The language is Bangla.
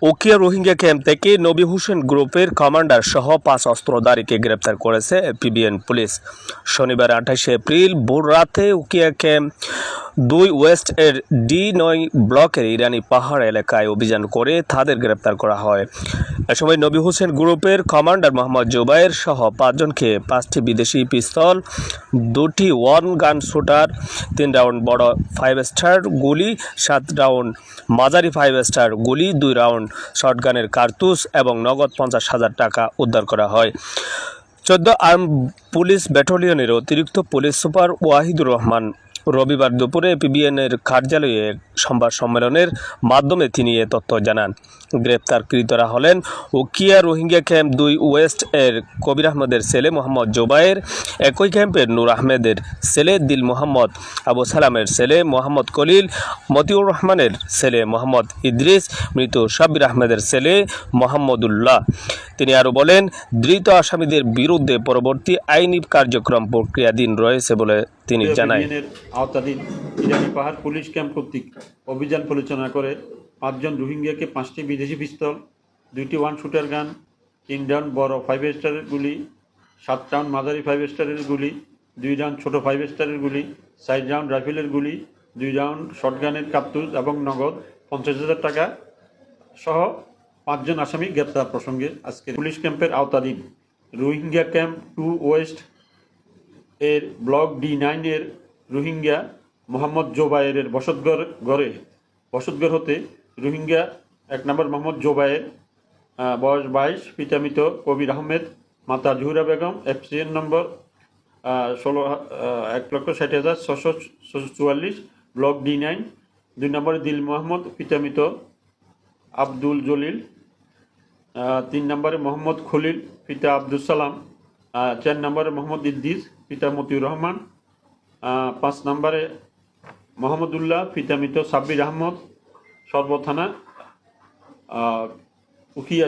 উখিয়া রোহিঙ্গা ক্যাম্প থেকে নবী হোসেন গ্রুপের কমান্ডার সহ 5 অস্ত্রধারীকে গ্রেপ্তার করেছে পিবিএন পুলিশ। শনিবার 28 এপ্রিল ভোর রাতে উখিয়া ক্যাম্প 2 ওয়েস্ট এর D9 ব্লকের ইরানি পাহাড় এলাকায় অভিযান করে তাদের গ্রেপ্তার করা হয়। এ সময় নবী হোসেন গ্রুপের কমান্ডার মোহাম্মদ জুবায়ের সহ 5 জনকে 5টি বিদেশি পিস্তল, 2টি ওয়ান গান শুটার, 3 রাউন্ড বড় 5 স্টার গুলি, 7 রাউন্ড মাঝারি 5 স্টার গুলি, 2 রাউন্ড শটগানের কার্তুজ এবং নগদ 50,000 টাকা উদ্ধার করা হয়। 14 আর্ম পুলিশ ব্যাটালিয়নের অতিরিক্ত পুলিশ সুপার ওয়াহিদুর রহমান রবিবার দুপুরে পিবিএনের কার্যালয়ে সংবাদ সম্মেলনের মাধ্যমে তিনি এ তথ্য জানান। গ্রেপ্তারকৃতরা হলেন উখিয়া রোহিঙ্গা ক্যাম্প 2 ওয়েস্ট এর কবির আহমেদের ছেলে মোহাম্মদ জুবায়ের, একই ক্যাম্পের নূর আহমেদের ছেলে দিল মোহাম্মদ, আবু সালামের ছেলে মোহাম্মদ কলিল, মতিউর রহমানের ছেলে মোহাম্মদ ইদ্রিস, মৃত সাব্বির আহমেদের ছেলে মোহাম্মদুল্লাহ। তিনি আরও বলেন, ধৃত আসামিদের বিরুদ্ধে পরবর্তী আইনি কার্যক্রম প্রক্রিয়াধীন রয়েছে বলে তিনি জানান। আওতাধীন ইরানি পাহাড় পুলিশ ক্যাম্প কর্তৃক অভিযান পরিচালনা করে 5 জন রোহিঙ্গাকে 5টি বিদেশি পিস্তল, 2টি ওয়ান শুটার গান, 3 রাউন্ড বড় 5 স্টারের গুলি, 7 রাউন্ড মাঝারি 5 স্টারের গুলি, 2 রাউন্ড ছোট 5 স্টারের গুলি, 4 রাউন্ড রাইফেলের গুলি, 2 রাউন্ড শটগানের কার্তুজ এবং নগদ 50,000 টাকা সহ 5 জন আসামি গ্রেপ্তার প্রসঙ্গে আজকে পুলিশ ক্যাম্পের আওতাধীন রোহিঙ্গা ক্যাম্প 2 ওয়েস্ট এর ব্লক D9 এর রোহিঙ্গা মোহাম্মদ জুবায়েরের বসতঘর হতে রোহিঙ্গা 1 নম্বর মোহাম্মদ জুবায়ের, বয়স 22, পিতা মৃত কবির আহমেদ, মাতা জহুরা বেগম, FCN নম্বর 1,60,644, ব্লক D9। 2 নম্বরে দিল মোহাম্মদ, পিতা মৃত আব্দুল জলিল। 3 নম্বরে মোহাম্মদ খলিল, পিতা আব্দুল সালাম। 4 নম্বরে মোহাম্মদ ইদ্রিস, পিতা মতিউর রহমান। 5 নম্বরে মোহাম্মদুল্লাহ, পিতা মৃত সাব্বির আহমদ, সর্ব থানা উখিয়া।